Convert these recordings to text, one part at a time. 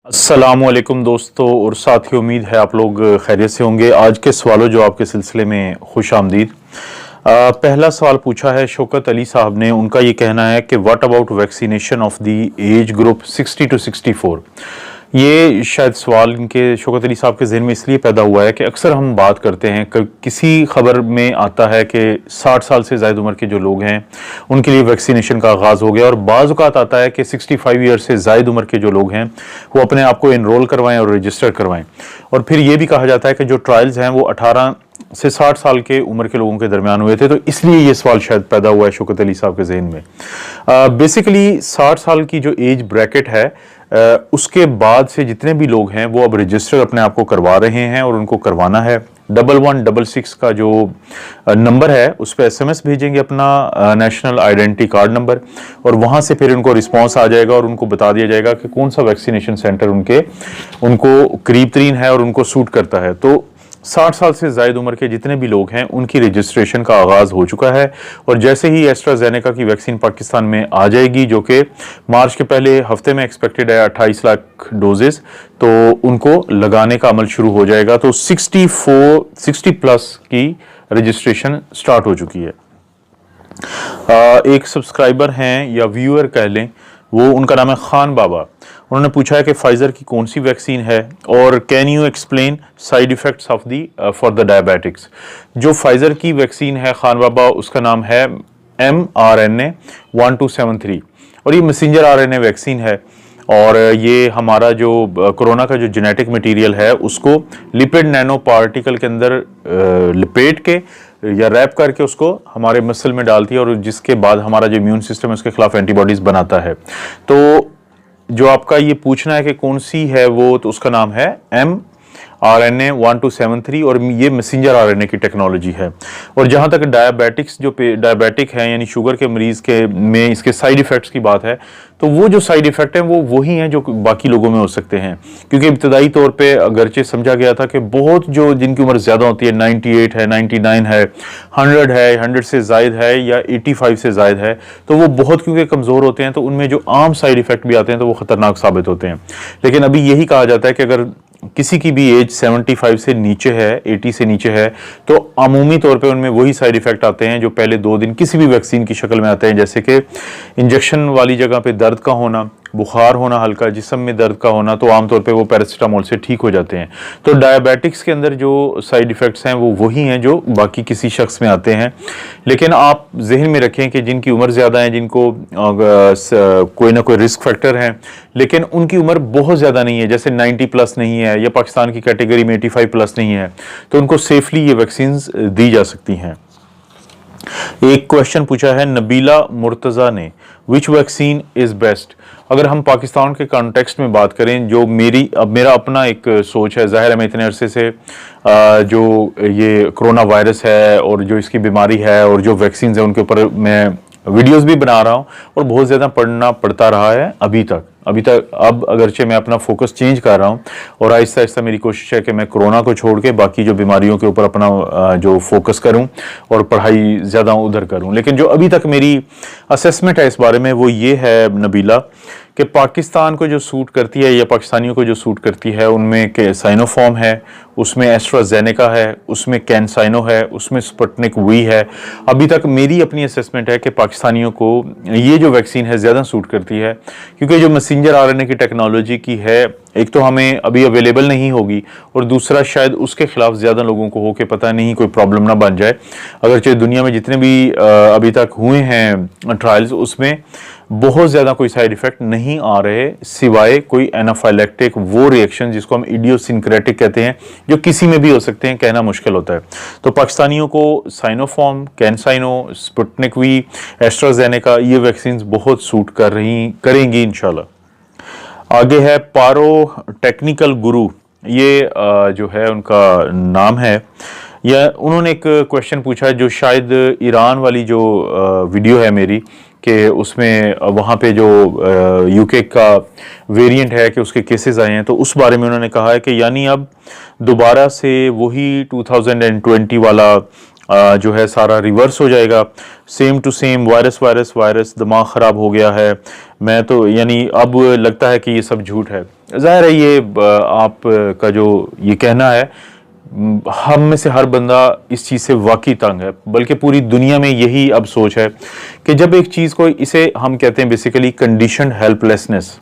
अस्सलामुअलैकुम दोस्तों और साथियों, उम्मीद है आप लोग खैरियत से होंगे। आज के सवालों जवाब के सिलसिले में खुश आमदीद। पहला सवाल पूछा है शौकत अली साहब ने। उनका ये कहना है कि what about vaccination of the age group 60 to 64। ये शायद सवाल इनके शौकत अली साहब के जहन में इसलिए पैदा हुआ है कि अक्सर हम बात करते हैं किसी खबर में आता है कि 60 साल से ज़ायद उम्र के जो लोग हैं उनके लिए वैक्सीनेशन का आगाज़ हो गया, और बाज़ औक़ात आता है कि 65 ईयर से ज़ायद उम्र के जो लोग हैं वो अपने आप को इनरोल करवाएं और रजिस्टर करवाएं। और फिर ये भी कहा जाता है कि जो ट्रायल्स हैं वो 18 से 60 साल के उम्र के लोगों के दरमियान हुए थे, तो इसलिए ये सवाल शायद पैदा हुआ है शौकत अली साहब के जहन में। बेसिकली 60 साल की जो एज ब्रैकेट है उसके बाद से जितने भी लोग हैं वो अब रजिस्टर अपने आप को करवा रहे हैं और उनको करवाना है। 1166 का जो नंबर है उस पर SMS भेजेंगे अपना नेशनल आइडेंटिटी कार्ड नंबर, और वहाँ से फिर उनको रिस्पांस आ जाएगा और उनको बता दिया जाएगा कि कौन सा वैक्सीनेशन सेंटर उनको करीब तरीन है और उनको सूट करता है। तो 60 साल से ज़ायद उम्र के जितने भी लोग हैं उनकी रजिस्ट्रेशन का आगाज़ हो चुका है, और जैसे ही एस्ट्राजेनेका की वैक्सीन पाकिस्तान में आ जाएगी, जो कि मार्च के पहले हफ्ते में एक्सपेक्टेड है 28 लाख डोजेस, तो उनको लगाने का अमल शुरू हो जाएगा। तो 60 प्लस की रजिस्ट्रेशन स्टार्ट हो चुकी है। एक सब्सक्राइबर हैं या व्यूअर कह लें, वो उनका नाम है खान बाबा। उन्होंने पूछा है कि फाइजर की कौन सी वैक्सीन है और can you explain side effects of the for the diabetics. जो फाइजर की वैक्सीन है खान बाबा, उसका नाम है mRNA 1273, और ये मैसेंजर RNA वैक्सीन है। और ये हमारा जो कोरोना का जो जेनेटिक मटेरियल है उसको लिपिड नैनो पार्टिकल के अंदर लपेट के या रैप करके उसको हमारे मसल में डालती है, और जिसके बाद हमारा जो इम्यून सिस्टम है उसके खिलाफ एंटीबॉडीज बनाता है। तो जो आपका ये पूछना है कि कौन सी है वो, तो उसका नाम है mRNA 1273, और ये मैसेंजर RNA की टेक्नोलॉजी है। और जहाँ तक डायबिटिक्स जो डायबिटिक है यानी शुगर के मरीज़ के में इसके साइड इफ़ेक्ट्स की बात है, तो वो जो साइड इफ़ेक्ट हैं वो वही हैं जो बाकी लोगों में हो सकते हैं। क्योंकि इब्तदाई तौर पे अगरचे समझा गया था कि बहुत जो जिनकी उम्र ज़्यादा होती है, 98 है, 99 है, 100 है, 100 से ज़ायद है या 85 से ज़ायद है, तो वो बहुत क्योंकि कमज़ोर होते हैं, तो उनमें जो आम साइड इफ़ेक्ट भी आते हैं तो वो ख़तरनाक साबित होते हैं। लेकिन अभी यही कहा जाता है कि अगर किसी की भी एज 75 से नीचे है, 80 से नीचे है, तो अमूमी तौर पे उनमें वही साइड इफ़ेक्ट आते हैं जो पहले 2 दिन किसी भी वैक्सीन की शक्ल में आते हैं, जैसे कि इंजेक्शन वाली जगह पे दर्द का होना, बुखार होना, हल्का जिस्म में दर्द का होना, तो आमतौर पे वो पैरासीटामोल से ठीक हो जाते हैं। तो डायबिटिक्स के अंदर जो साइड इफ़ेक्ट्स हैं वो वही हैं जो बाकी किसी शख्स में आते हैं। लेकिन आप जहन में रखें कि जिनकी उम्र ज़्यादा है, जिनको कोई ना कोई रिस्क फैक्टर है, लेकिन उनकी उम्र बहुत ज़्यादा नहीं है, जैसे 90 प्लस नहीं है या पाकिस्तान की कैटेगरी में 85 प्लस नहीं है, तो उनको सेफली ये वैक्सीन दी जा सकती हैं। एक क्वेश्चन पूछा है नबीला मुर्तज़ा ने, विच वैक्सीन इज़ बेस्ट। अगर हम पाकिस्तान के कॉन्टेक्स्ट में बात करें, जो मेरा अपना एक सोच है, ज़ाहिर है मैं इतने अरसे से जो ये कोरोना वायरस है और जो इसकी बीमारी है और जो वैक्सीन है उनके ऊपर मैं वीडियोस भी बना रहा हूँ और बहुत ज़्यादा पढ़ना पड़ता रहा है अभी तक। अब अगरचे मैं अपना फोकस चेंज कर रहा हूँ और आहिस्ता आहिस्ता मेरी कोशिश है कि मैं कोरोना को छोड़ के बाकी जो बीमारियों के ऊपर अपना जो फोकस करूँ और पढ़ाई ज़्यादा उधर करूँ। लेकिन जो अभी तक मेरी असेसमेंट है इस बारे में वो ये है नबीला, कि पाकिस्तान को जो सूट करती है या पाकिस्तानियों को जो सूट करती है उनमें के साइनोफॉर्म है, उसमें एस्ट्राजेनेका है, उसमें कैनसाइनो है, उसमें स्पुतनिक वी है। अभी तक मेरी अपनी असेसमेंट है कि पाकिस्तानियों को ये जो वैक्सीन है ज़्यादा सूट करती है, क्योंकि जो मैसेंजर RNA की टेक्नोलॉजी की है, एक तो हमें अभी अवेलेबल नहीं होगी और दूसरा शायद उसके खिलाफ ज़्यादा लोगों को हो के पता नहीं कोई प्रॉब्लम ना बन जाए। अगरचे दुनिया में जितने भी अभी तक हुए हैं ट्रायल्स, उसमें बहुत ज़्यादा कोई साइड इफ़ेक्ट नहीं आ रहे, सिवाय कोई एनाफाइलैक्टिक वो रिएक्शन जिसको हम इडियोसिंक्रेटिक कहते हैं, जो किसी में भी हो सकते हैं, कहना मुश्किल होता है। तो पाकिस्तानियों को साइनोफॉर्म, कैनसाइनो, स्पुतनिक वी, एस्ट्राजेनेका ये वैक्सीन बहुत सूट करेंगी इंशाल्लाह। आगे है पारो टेक्निकल गुरु, ये जो है उनका नाम है। या उन्होंने एक क्वेश्चन पूछा है जो शायद ईरान वाली जो वीडियो है मेरी, कि उसमें वहाँ पे जो यूके का वेरिएंट है कि उसके केसेस आए हैं, तो उस बारे में उन्होंने कहा है कि यानी अब दोबारा से वही 2020 वाला जो है सारा रिवर्स हो जाएगा, सेम टू सेम वायरस दिमाग ख़राब हो गया है। मैं तो यानी अब लगता है कि ये सब झूठ है। ज़ाहिर है ये आप का जो ये कहना है, हम में से हर बंदा इस चीज़ से वाकई तंग है, बल्कि पूरी दुनिया में यही अब सोच है कि जब एक चीज़ को, इसे हम कहते हैं बेसिकली कंडीशन हेल्पलेसनेस।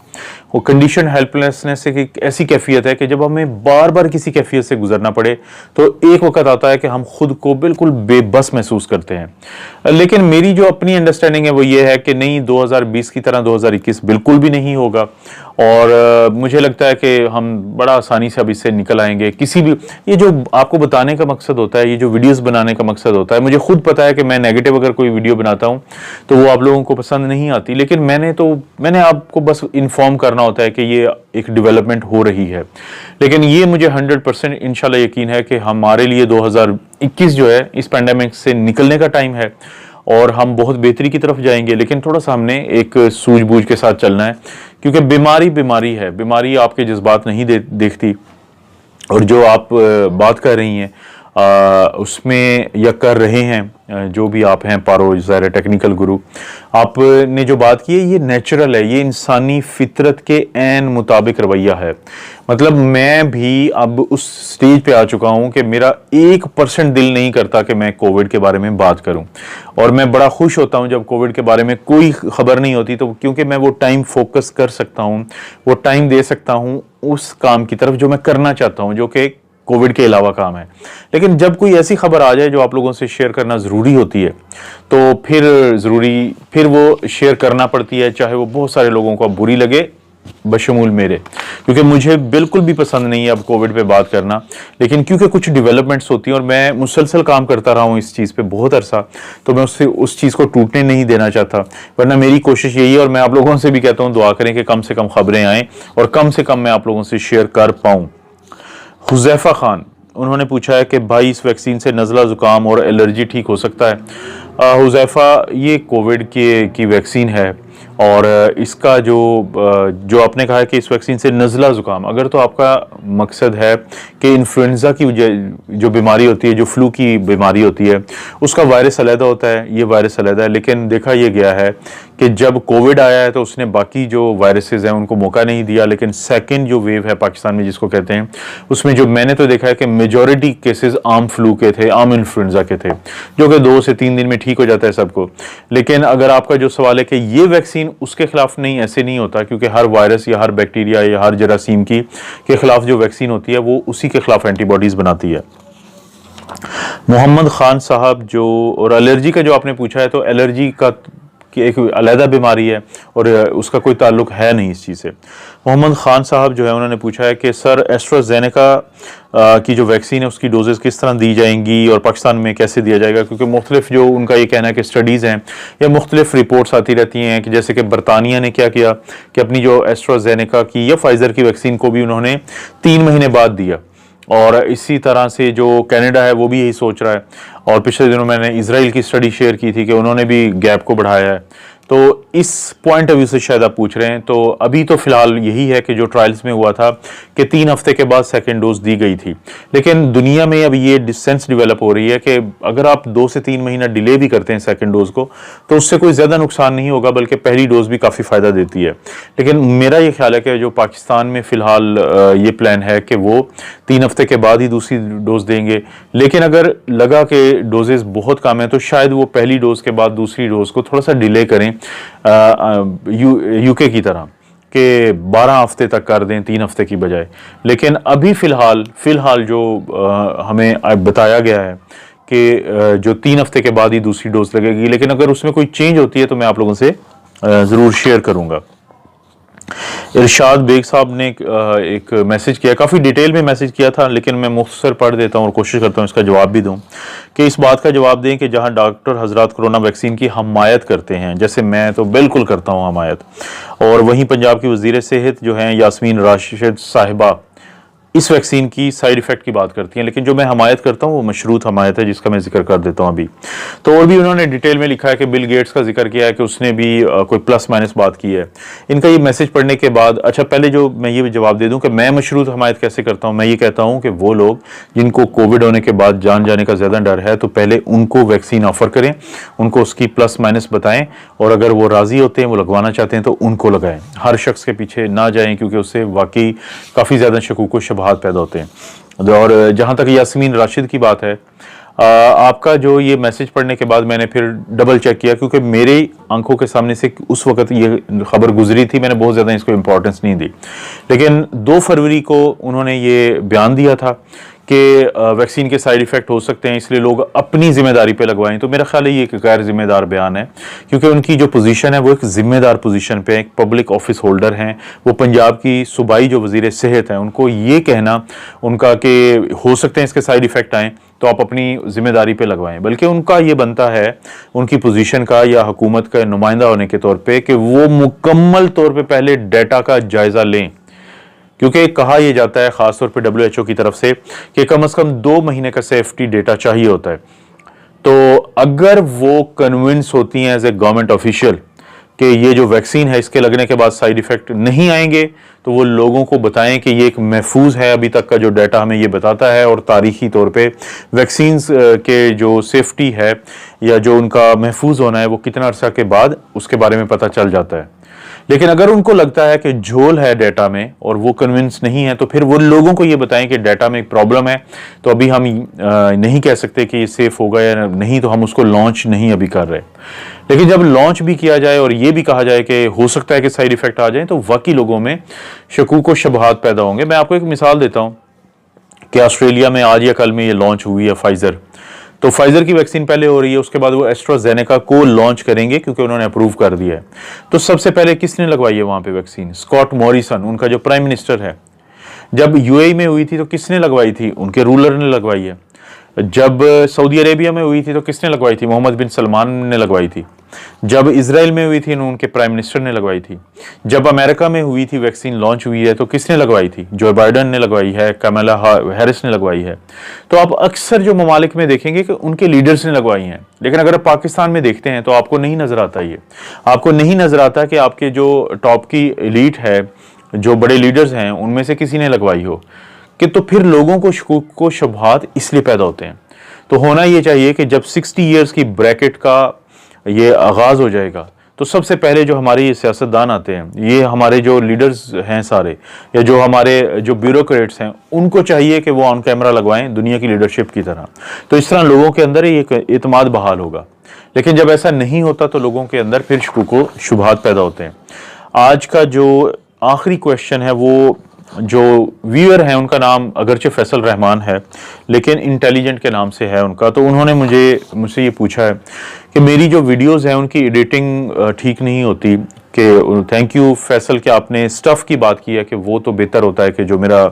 वो कंडीशन हेल्पलेसनेस एक ऐसी कैफियत है कि जब हमें बार बार किसी कैफियत से गुजरना पड़े तो एक वक्त आता है कि हम खुद को बिल्कुल बेबस महसूस करते हैं। लेकिन मेरी जो अपनी अंडरस्टैंडिंग है वो ये है कि नहीं, 2020 की तरह 2021 बिल्कुल भी नहीं होगा, और मुझे लगता है कि हम बड़ा आसानी से अब इससे निकल आएंगे। किसी भी, ये जो आपको बताने का मकसद होता है, ये जो वीडियोस बनाने का मकसद होता है, मुझे खुद पता है कि मैं नेगेटिव अगर कोई वीडियो बनाता हूं तो वो आप लोगों को पसंद नहीं आती, लेकिन मैंने आपको बस इन्फॉर्म करना होता है कि ये एक डेवलपमेंट हो रही है। लेकिन ये मुझे 100% इंशाल्लाह यकीन है कि हमारे लिए 2021 जो है इस पैंडेमिक से निकलने का टाइम है और हम बहुत बेहतरी की तरफ जाएंगे। लेकिन थोड़ा सा हमने एक सूझबूझ के साथ चलना है, क्योंकि बीमारी है, बीमारी आपके जज्बात नहीं देखती, और जो आप बात कर रही हैं उसमें या कर रहे हैं, जो भी आप हैं पारो ज़ाहिर टेक्निकल गुरु, आपने जो बात की है ये नेचुरल है, ये इंसानी फितरत के ऐन मुताबिक रवैया है। मतलब मैं भी अब उस स्टेज पे आ चुका हूं कि मेरा 1% दिल नहीं करता कि मैं कोविड के बारे में बात करूं, और मैं बड़ा खुश होता हूं जब कोविड के बारे में कोई खबर नहीं होती, तो क्योंकि मैं वो टाइम फोकस कर सकता हूं, वो टाइम दे सकता हूं उस काम की तरफ जो मैं करना चाहता हूं, जो कि कोविड के अलावा काम है। लेकिन जब कोई ऐसी खबर आ जाए जो आप लोगों से शेयर करना ज़रूरी होती है, तो फिर वो शेयर करना पड़ती है, चाहे वो बहुत सारे लोगों को बुरी लगे, बशमूल मेरे, क्योंकि मुझे बिल्कुल भी पसंद नहीं है अब कोविड पे बात करना। लेकिन क्योंकि कुछ डेवलपमेंट्स होती हैं और मैं मुसलसल काम करता रहा हूँ इस चीज़ पे बहुत अरसा, तो मैं उस चीज़ को टूटने नहीं देना चाहता। वरना मेरी कोशिश यही है, और मैं आप लोगों से भी कहता हूँ दुआ करें कि कम से कम खबरें आएँ और कम से कम मैं आप लोगों से शेयर कर पाऊँ। हुज़ैफ़ा खान, उन्होंने पूछा है कि भाई इस वैक्सीन से नज़ला ज़ुकाम और एलर्जी ठीक हो सकता है? हुज़ैफ़ा, ये कोविड की वैक्सीन है, और इसका जो आपने कहा है कि इस वैक्सीन से नज़ला ज़ुकाम, अगर तो आपका मकसद है कि इन्फ्लुएंज़ा की जो बीमारी होती है, जो फ्लू की बीमारी होती है, उसका वायरस अलहदा होता है, ये वायरस अलहदा है। लेकिन देखा यह गया है कि जब कोविड आया है तो उसने बाकी जो वायरसेस हैं उनको मौका नहीं दिया, लेकिन सेकंड जो वेव है पाकिस्तान में जिसको कहते हैं, उसमें जो मैंने तो देखा है कि मेजॉरिटी केसेस आम फ्लू के थे, आम इन्फ्लुएंज़ा के थे, जो कि 2 से 3 दिन में ठीक हो जाता है सबको। लेकिन अगर आपका जो सवाल है कि ये वैक्सीन उसके खिलाफ, नहीं, ऐसे नहीं होता, क्योंकि हर वायरस या हर बैक्टीरिया या हर जरासीम के खिलाफ जो वैक्सीन होती है वो उसी के खिलाफ एंटीबॉडीज बनाती है। मोहम्मद खान साहब, जो और एलर्जी का जो आपने पूछा है, तो एलर्जी का कि एक अलहदा बीमारी है और उसका कोई ताल्लुक है नहीं इस चीज़ से। मोहम्मद खान साहब जो है उन्होंने पूछा है कि सर एस्ट्राजेनेका की जो वैक्सीन है उसकी डोजेस किस तरह दी जाएंगी और पाकिस्तान में कैसे दिया जाएगा, क्योंकि मुख्तलिफ जो उनका ये कहना है कि स्टडीज़ हैं या मुख्तलिफ रिपोर्ट्स आती रहती हैं कि जैसे कि बरतानिया ने क्या किया कि अपनी जो एस्ट्राजेनेका की या फाइज़र की वैक्सीन को भी उन्होंने 3 महीने बाद दिया, और इसी तरह से जो कनाडा है वो भी यही सोच रहा है। और पिछले दिनों मैंने इजराइल की स्टडी शेयर की थी कि उन्होंने भी गैप को बढ़ाया है। तो इस पॉइंट ऑफ व्यू से शायद आप पूछ रहे हैं, तो अभी तो फिलहाल यही है कि जो ट्रायल्स में हुआ था कि 3 हफ्ते के बाद सेकेंड डोज दी गई थी। लेकिन दुनिया में अब ये डिस्टेंस डेवलप हो रही है कि अगर आप 2 से 3 महीना डिले भी करते हैं सेकेंड डोज को, तो उससे कोई ज़्यादा नुकसान नहीं होगा, बल्कि पहली डोज भी काफ़ी फ़ायदा देती है। लेकिन मेरा ये ख्याल है कि जो पाकिस्तान में फ़िलहाल ये प्लान है कि वो 3 हफ्ते के बाद ही दूसरी डोज देंगे। लेकिन अगर लगा कि डोजेस बहुत कम है तो शायद वो पहली डोज के बाद दूसरी डोज को थोड़ा सा डिले करें, यूके की तरह कि 12 हफ्ते तक कर दें 3 हफ्ते की बजाय। लेकिन अभी फ़िलहाल जो हमें बताया गया है कि जो 3 हफ्ते के बाद ही दूसरी डोज लगेगी। लेकिन अगर उसमें कोई चेंज होती है तो मैं आप लोगों से ज़रूर शेयर करूँगा। इरशाद बेग साहब ने एक मैसेज किया, काफ़ी डिटेल में मैसेज किया था, लेकिन मैं मुख्तसर पढ़ देता हूँ और कोशिश करता हूँ इसका जवाब भी दूँ कि इस बात का जवाब दें कि जहाँ डॉक्टर हजरात कोरोना वैक्सीन की हमायत करते हैं, जैसे मैं तो बिल्कुल करता हूँ हमायत, और वहीं पंजाब की वज़ीर सेहत जो हैं यास्मीन राशिद साहिबा, इस वैक्सीन की साइड इफेक्ट की बात करती हैं, लेकिन जो मैं हमायत करता हूँ वो मशरूत हमायत है, जिसका मैं जिक्र कर देता हूँ अभी। तो और भी उन्होंने डिटेल में लिखा है कि बिल गेट्स का जिक्र किया है कि उसने भी कोई प्लस माइनस बात की है। इनका ये मैसेज पढ़ने के बाद, अच्छा पहले जो मैं ये जवाब दे दूं कि मैं मशरूत हमायत कैसे करता हूँ। मैं ये कहता हूँ कि वो लोग जिनको कोविड होने के बाद जान जाने का ज़्यादा डर है, तो पहले उनको वैक्सीन ऑफर करें, उनको उसकी प्लस माइनस बताएं, और अगर वो राज़ी होते हैं, वो लगवाना चाहते हैं, तो उनको लगाएं। हर शख्स के पीछे ना जाएं, क्योंकि उससे वाकई काफ़ी ज़्यादा शकूक व शुबहात पैदा होते हैं। और जहाँ तक यास्मीन राशिद की बात है, आपका जो ये मैसेज पढ़ने के बाद मैंने फिर डबल चेक किया, क्योंकि मेरे आंखों के सामने से उस वक्त ये खबर गुजरी थी, मैंने बहुत ज़्यादा इसको इम्पोर्टेंस नहीं दी। लेकिन 2 फरवरी को उन्होंने ये बयान दिया था कि वैक्सीन के साइड इफ़ेक्ट हो सकते हैं, इसलिए लोग अपनी ज़िम्मेदारी पे लगवाएं। तो मेरा ख्याल है ये एक गैर जिम्मेदार बयान है, क्योंकि उनकी जो पोजीशन है वो एक ज़िम्मेदार पोजीशन पे, एक पब्लिक ऑफिस होल्डर हैं वो। पंजाब की सूबाई जो वज़ीर सेहत हैं, उनको ये कहना उनका कि हो सकते हैं इसके साइड इफ़ेक्ट आएँ, तो आप अपनी ज़िम्मेदारी पे लगवाएं। बल्कि उनका ये बनता है, उनकी पोजीशन का या हुकूमत का नुमाइंदा होने के तौर पे, कि वो मुकम्मल तौर पे पहले डेटा का जायज़ा लें। क्योंकि कहा यह जाता है ख़ासतौर पे WHO की तरफ से कि कम से कम 2 महीने का सेफ्टी डेटा चाहिए होता है। तो अगर वो कन्विंस होती हैं एज ए गवर्नमेंट ऑफिशियल कि ये जो वैक्सीन है इसके लगने के बाद साइड इफ़ेक्ट नहीं आएंगे, तो वो लोगों को बताएं कि ये एक महफूज है, अभी तक का जो डाटा हमें ये बताता है, और तारीखी तौर पे वैक्सीन्स के जो सेफ्टी है या जो उनका महफूज होना है वो कितना अरसा के बाद उसके बारे में पता चल जाता है। लेकिन अगर उनको लगता है कि झोल है डाटा में और वो कन्विंस नहीं है, तो फिर वो लोगों को ये बताएं कि डाटा में एक प्रॉब्लम है, तो अभी हम नहीं कह सकते कि ये सेफ होगा या नहीं, तो हम उसको लॉन्च नहीं अभी कर रहे। लेकिन जब लॉन्च भी किया जाए और ये भी कहा जाए कि हो सकता है कि साइड इफेक्ट आ जाए, तो वाकई लोगों में शकूक व शुबहात पैदा होंगे। मैं आपको एक मिसाल देता हूँ कि ऑस्ट्रेलिया में आज या कल में ये लॉन्च हुई है फाइजर। तो फाइजर की वैक्सीन पहले हो रही है, उसके बाद वो एस्ट्राजेनेका को लॉन्च करेंगे, क्योंकि उन्होंने अप्रूव कर दिया है। तो सबसे पहले किसने लगवाई है वहां पे वैक्सीन? स्कॉट मॉरिसन, उनका जो प्राइम मिनिस्टर है। जब यूएई में हुई थी तो किसने लगवाई थी? उनके रूलर ने लगवाई है। जब सऊदी अरेबिया में हुई थी तो किसने लगवाई थी? मोहम्मद बिन सलमान ने लगवाई थी। जब इसराइल में हुई थी उनके प्राइम मिनिस्टर ने लगवाई थी। जब अमेरिका में हुई थी वैक्सीन लॉन्च हुई है तो किसने लगवाई थी? जो बाइडन ने लगवाई है, कमला हैरिस ने लगवाई है। तो आप अक्सर जो ममालिक में देखेंगे कि उनके लीडर्स ने लगवाई हैं। लेकिन अगर आप पाकिस्तान में देखते हैं तो आपको नहीं नजर आता, ये आपको नहीं नजर आता कि आपके जो टॉप की एलीट है, जो बड़े लीडर्स हैं, उनमें से किसी ने लगवाई हो। कि तो फिर लोगों को शकूक को शुबहात इसलिए पैदा होते हैं। तो होना ये चाहिए कि जब 60 ईयर्स की ब्रैकेट का ये आगाज़ हो जाएगा, तो सबसे पहले जो हमारे ये सियासतदान आते हैं, ये हमारे जो लीडर्स हैं सारे, या जो हमारे जो ब्यूरोक्रेट्स हैं, उनको चाहिए कि वो ऑन कैमरा लगवाएं दुनिया की लीडरशिप की तरह। तो इस तरह लोगों के अंदर एक एतमाद बहाल होगा। लेकिन जब ऐसा नहीं होता तो लोगों के अंदर फिर शकूक व शुबहात पैदा होते हैं। आज का जो आखिरी क्वेश्चन है, वो जो व्यूअर हैं उनका नाम अगरचे फैसल रहमान है, लेकिन इंटेलिजेंट के नाम से है उनका। तो उन्होंने मुझसे ये पूछा है कि मेरी जो वीडियोस हैं उनकी एडिटिंग ठीक नहीं होती। कि थैंक यू फैसल कि आपने स्टफ़ की बात की है कि वो तो बेहतर होता है कि जो मेरा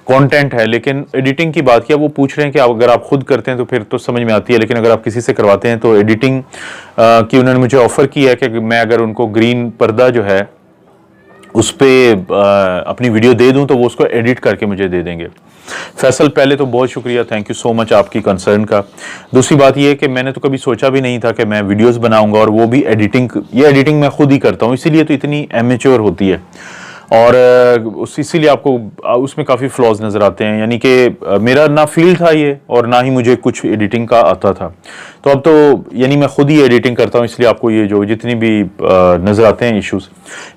कंटेंट है, लेकिन एडिटिंग की बात किया। वो पूछ रहे हैं कि अगर आप खुद करते हैं तो फिर तो समझ में आती है, लेकिन अगर आप किसी से करवाते हैं तो एडिटिंग की उन्होंने मुझे ऑफ़र की है कि मैं अगर उनको ग्रीन पर्दा जो है उस पर अपनी वीडियो दे दूं तो वो उसको एडिट करके मुझे दे देंगे। फैसल, पहले तो बहुत शुक्रिया, थैंक यू सो मच आपकी कंसर्न का। दूसरी बात ये है कि मैंने तो कभी सोचा भी नहीं था कि मैं वीडियोस बनाऊंगा, और वो भी एडिटिंग। ये एडिटिंग मैं खुद ही करता हूँ, इसीलिए तो इतनी एमेच्योर होती है, और इसीलिए आपको उसमें काफ़ी फ्लॉज नज़र आते हैं। यानी कि मेरा ना फील्ड था ये, और ना ही मुझे कुछ एडिटिंग का आता था। तो अब तो यानी मैं खुद ही एडिटिंग करता हूँ, इसलिए आपको ये जो जितनी भी नज़र आते हैं इश्यूज।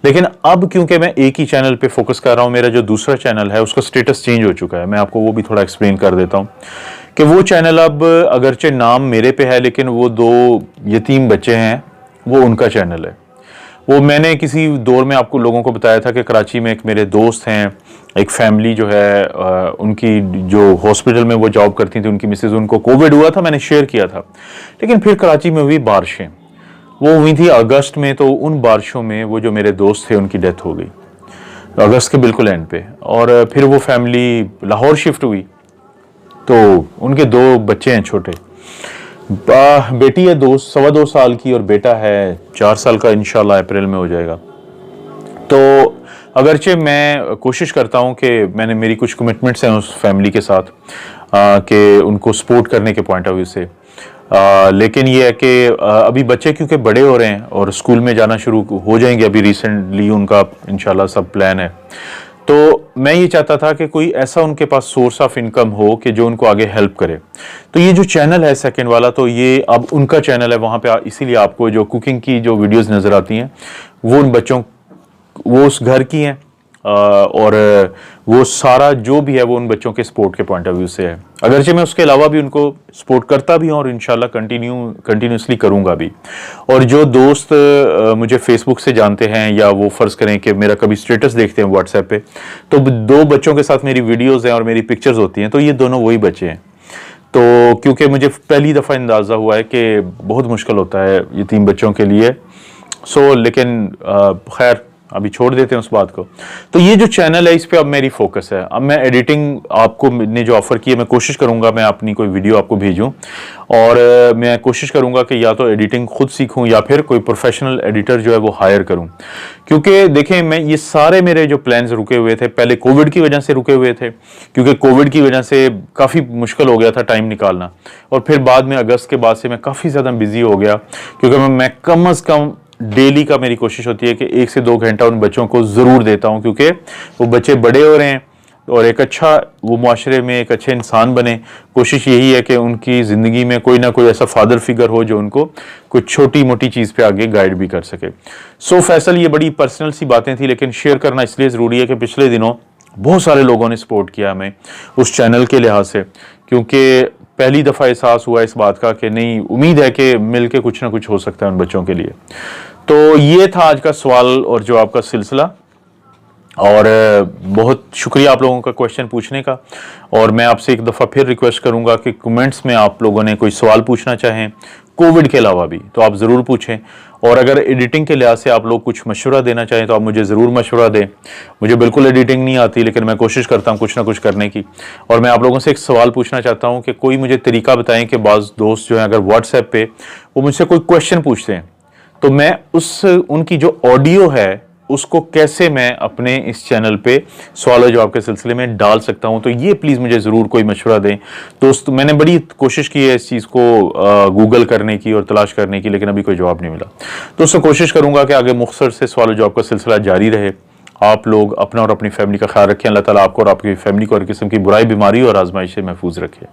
लेकिन अब क्योंकि मैं एक ही चैनल पे फोकस कर रहा हूँ, मेरा जो दूसरा चैनल है उसका स्टेटस चेंज हो चुका है। मैं आपको वो भी थोड़ा एक्सप्लेन कर देता हूँ कि वो चैनल अब अगरचे नाम मेरे पे है, लेकिन वो 2 यतीम बच्चे हैं, वो उनका चैनल है। वो मैंने किसी दौर में आपको लोगों को बताया था कि कराची में एक मेरे दोस्त हैं, एक फैमिली जो है उनकी जो हॉस्पिटल में वो जॉब करती थी, उनकी मिसेज, उनको कोविड हुआ था, मैंने शेयर किया था। लेकिन फिर कराची में हुई बारिशें, वो हुई थी अगस्त में, तो उन बारिशों में वो जो मेरे दोस्त थे उनकी डेथ हो गई अगस्त के बिल्कुल एंड पे। और फिर वो फैमिली लाहौर शिफ्ट हुई, तो उनके 2 बच्चे हैं छोटे। बेटी है 2.25 साल की और बेटा है 4 साल का, इंशाल्लाह अप्रैल में हो जाएगा। तो अगरचे मैं कोशिश करता हूँ कि मैंने मेरी कुछ कमिटमेंट्स हैं उस फैमिली के साथ कि उनको सपोर्ट करने के पॉइंट ऑफ व्यू से, लेकिन ये है कि अभी बच्चे क्योंकि बड़े हो रहे हैं और स्कूल में जाना शुरू हो जाएंगे, अभी रिसेंटली उनका इंशाल्लाह सब प्लान है, तो मैं ये चाहता था कि कोई ऐसा उनके पास सोर्स ऑफ इनकम हो कि जो उनको आगे हेल्प करे। तो ये जो चैनल है सेकंड वाला, तो ये अब उनका चैनल है, वहाँ पे इसीलिए आपको जो कुकिंग की जो वीडियोस नज़र आती हैं वो उन बच्चों, वो उस घर की हैं, और वो सारा जो भी है वो उन बच्चों के सपोर्ट के पॉइंट ऑफ व्यू से है। अगरचे मैं उसके अलावा भी उनको सपोर्ट करता भी हूँ और इंशाल्लाह कंटिन्यूसली करूँगा भी। और जो दोस्त मुझे फेसबुक से जानते हैं या वो फ़र्ज़ करें कि मेरा कभी स्टेटस देखते हैं व्हाट्सएप पे, तो 2 बच्चों के साथ मेरी वीडियोज़ हैं और मेरी पिक्चर्स होती हैं, तो ये दोनों वही बच्चे हैं। तो क्योंकि मुझे पहली दफ़ा अंदाज़ा हुआ है कि बहुत मुश्किल होता है यतीम बच्चों के लिए, लेकिन खैर अभी छोड़ देते हैं उस बात को। तो ये जो चैनल है इस पे अब मेरी फोकस है। अब मैं एडिटिंग आपको ने जो ऑफर की है, मैं कोशिश करूंगा मैं अपनी कोई वीडियो आपको भेजूं, और मैं कोशिश करूंगा कि या तो एडिटिंग खुद सीखूं या फिर कोई प्रोफेशनल एडिटर जो है वो हायर करूं। क्योंकि देखें, मैं ये सारे मेरे जो प्लान्स रुके हुए थे, पहले कोविड की वजह से रुके हुए थे, क्योंकि कोविड की वजह से काफ़ी मुश्किल हो गया था टाइम निकालना, और फिर बाद में अगस्त के बाद से मैं काफ़ी ज़्यादा बिजी हो गया, क्योंकि मैं कम अज़ कम डेली का मेरी कोशिश होती है कि 1 से 2 घंटा उन बच्चों को ज़रूर देता हूं, क्योंकि वो बच्चे बड़े हो रहे हैं और एक अच्छा वो माशरे में एक अच्छे इंसान बने। कोशिश यही है कि उनकी ज़िंदगी में कोई ना कोई ऐसा फादर फिगर हो जो उनको कुछ छोटी मोटी चीज़ पे आगे गाइड भी कर सके। फैसल, ये बड़ी पर्सनल सी बातें थी, लेकिन शेयर करना इसलिए ज़रूरी है कि पिछले दिनों बहुत सारे लोगों ने सपोर्ट किया हमें उस चैनल के लिहाज से, क्योंकि पहली दफ़ा एहसास हुआ इस बात का कि नहीं, उम्मीद है कि मिल के कुछ ना कुछ हो सकता है उन बच्चों के लिए। तो ये था आज का सवाल और जवाब का सिलसिला, और बहुत शुक्रिया आप लोगों का क्वेश्चन पूछने का। और मैं आपसे एक दफ़ा फिर रिक्वेस्ट करूंगा कि कमेंट्स में आप लोगों ने कोई सवाल पूछना चाहें कोविड के अलावा भी तो आप ज़रूर पूछें, और अगर एडिटिंग के लिहाज से आप लोग कुछ मशवरा देना चाहें तो आप मुझे ज़रूर मशवरा दें। मुझे बिल्कुल एडिटिंग नहीं आती, लेकिन मैं कोशिश करता हूँ कुछ ना कुछ करने की। और मैं आप लोगों से एक सवाल पूछना चाहता हूँ कि कोई मुझे तरीका बताएं कि बाज़ दोस्त जो हैं अगर व्हाट्सएप पे वो मुझसे कोई क्वेश्चन पूछते हैं, तो मैं उनकी जो ऑडियो है उसको कैसे मैं अपने इस चैनल पे सवाल जवाब के सिलसिले में डाल सकता हूं। तो ये प्लीज़ मुझे ज़रूर कोई मशवरा दें दोस्त। मैंने बड़ी कोशिश की है इस चीज़ को गूगल करने की और तलाश करने की, लेकिन अभी कोई जवाब नहीं मिला। दोस्तों, कोशिश करूंगा कि आगे मुख्तसर से सवाल जवाब का सिलसिला जारी रहे। आप लोग अपना और अपनी फैमिली का ख्याल रखें। अल्लाह ताला आपको और आपकी फैमिली को हर किस्म की बुराई, बीमारी और आजमाइश से महफूज रखे।